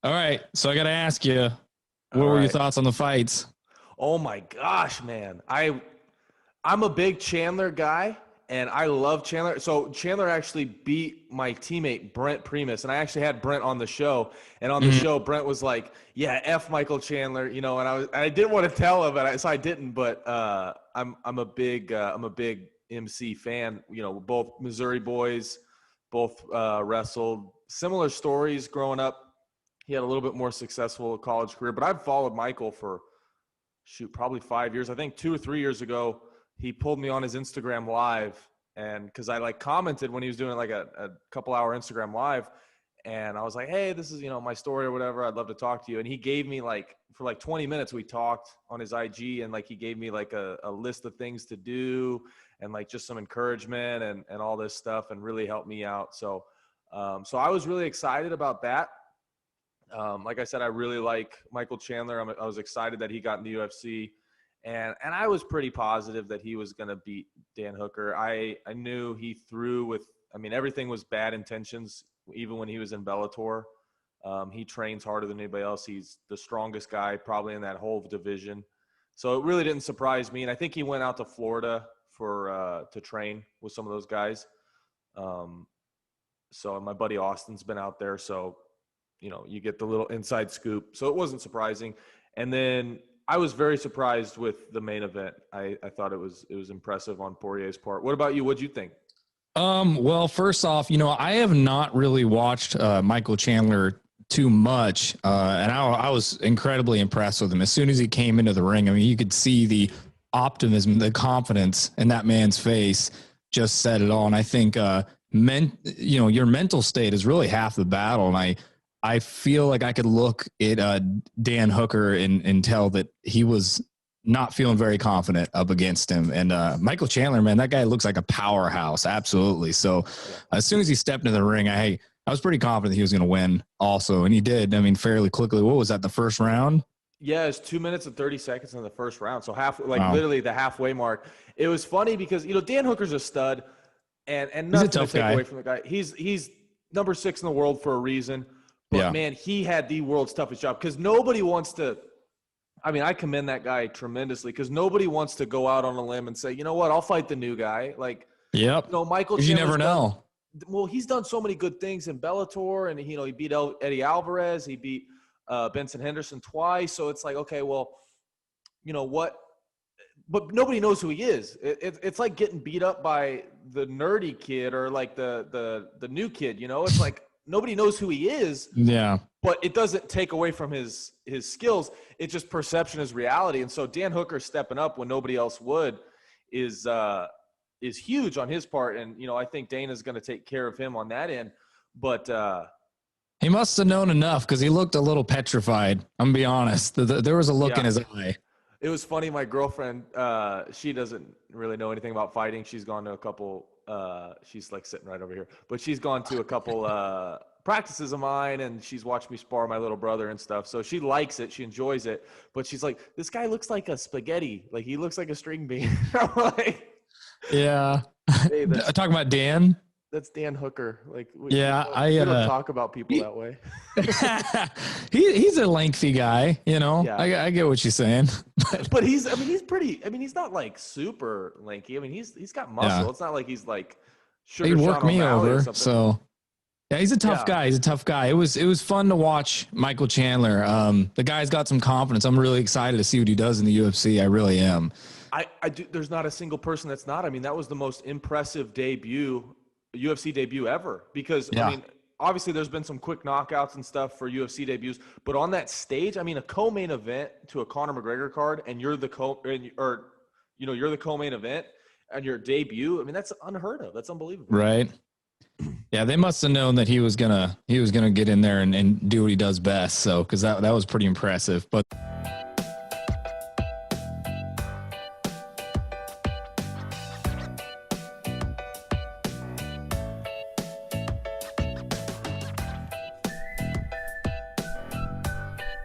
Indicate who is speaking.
Speaker 1: All right. So I got to ask you, what
Speaker 2: All
Speaker 1: were your
Speaker 2: right.
Speaker 1: thoughts on the fights?
Speaker 2: Oh my gosh, man. I'm a big Chandler guy, and I love Chandler. So Chandler actually beat my teammate Brent Primus, and I actually had Brent on the show. And on the
Speaker 1: Mhm.
Speaker 2: show, Brent was like, "Yeah, f Michael Chandler," and I didn't want to tell him, so I didn't. But I'm a big MC fan. Both Missouri boys, both wrestled similar stories growing up. He had a little bit more successful college career, but I've followed Michael for probably 5 years. I think 2 or 3 years ago, he pulled me on his Instagram live. And cause I like commented when he was doing like a couple hour Instagram live. And I was like, hey, this is, my story or whatever. I'd love to talk to you. And he gave me for like 20 minutes, we talked on his IG, and like, he gave me like a list of things to do and like just some encouragement and all this stuff, and really helped me out. So I was really excited about that. Like I said, I really like Michael Chandler. I was excited that he got in the UFC, and I was pretty positive that he was going to beat Dan Hooker. I knew he threw with. I mean, everything was bad intentions, even when he was in Bellator. He trains harder than anybody else. He's the strongest guy probably in that whole division. So it really didn't surprise me. And I think he went out to Florida to train with some of those guys. So my buddy Austin's been out there. So you get the little inside scoop. So it wasn't surprising. And then I was very surprised with the main event. I thought it was impressive on Poirier's part. What about you? What'd you think?
Speaker 1: Well, first off, I have not really watched Michael Chandler too much, and I was incredibly impressed with him. As soon as he came into the ring, I mean, you could see the optimism, the confidence in that man's face just said it all. And I think, your mental state is really half the battle. And I feel like I could look at Dan Hooker and tell that he was not feeling very confident up against him. And Michael Chandler, man, that guy looks like a powerhouse. Absolutely. So as soon as he stepped into the ring, I was pretty confident he was going to win also. And he did, I mean, fairly quickly. What was that, the first round?
Speaker 2: Yeah, it's 2 minutes and 30 seconds in the first round. So
Speaker 1: Wow.
Speaker 2: literally the halfway mark. It was funny because, Dan Hooker's a stud, and
Speaker 1: He's a
Speaker 2: nothing to
Speaker 1: tough
Speaker 2: take
Speaker 1: guy.
Speaker 2: away from the guy. He's number 6 in the world for a reason. But
Speaker 1: Yeah.
Speaker 2: man, he had the world's toughest job, because nobody wants to. I mean, I commend that guy tremendously, because nobody wants to go out on a limb and say, you know what, I'll fight the new guy. Like,
Speaker 1: Yep.
Speaker 2: Michael
Speaker 1: 'Cause you
Speaker 2: Chandler's
Speaker 1: never know.
Speaker 2: he's done so many good things in Bellator, and he beat Eddie Alvarez, he beat Benson Henderson twice. So it's like, okay, well, what? But nobody knows who he is. It's like getting beat up by the nerdy kid, or like the new kid. It's like nobody knows who he is.
Speaker 1: Yeah.
Speaker 2: But it doesn't take away from his skills. It's just perception is reality. And so Dan Hooker stepping up when nobody else would is huge on his part. And, I think Dana's going to take care of him on that end. But
Speaker 1: He must have known enough, because he looked a little petrified. I'm going to be honest. There was a look in his eye.
Speaker 2: it was funny. My girlfriend, she doesn't really know anything about fighting. She's gone to a couple she's like sitting right over here. But she's gone to a couple practices of mine, and she's watched me spar my little brother and stuff. So she likes it. She enjoys it. But she's like, this guy looks like a spaghetti. Like, he looks like a string bean. I'm like,
Speaker 1: Yeah.
Speaker 2: hey,
Speaker 1: Talking about Dan.
Speaker 2: that's Dan Hooker. Like, we don't talk about people that way.
Speaker 1: He's a lengthy guy,
Speaker 2: Yeah.
Speaker 1: I get what you're saying.
Speaker 2: But he's pretty. I mean, he's not like super lanky. I mean, he's got muscle.
Speaker 1: Yeah.
Speaker 2: It's not like he's like
Speaker 1: He'd
Speaker 2: Sugar
Speaker 1: work
Speaker 2: Sean
Speaker 1: me
Speaker 2: O'Malley or
Speaker 1: over.
Speaker 2: something.
Speaker 1: So yeah, he's a tough guy. He's a tough guy. It was fun to watch Michael Chandler. The guy's got some confidence. I'm really excited to see what he does in the UFC. I really am.
Speaker 2: I do. There's not a single person that's not. I mean, that was the most impressive UFC debut ever. Because
Speaker 1: Yeah.
Speaker 2: I mean, obviously there's been some quick knockouts and stuff for UFC debuts, but on that stage, I mean, a co-main event to a Conor McGregor card, and you're the you're the co-main event and your debut. I mean, that's unheard of. That's unbelievable.
Speaker 1: Right. Yeah, they must have known that he was gonna get in there and do what he does best. So, because that was pretty impressive. But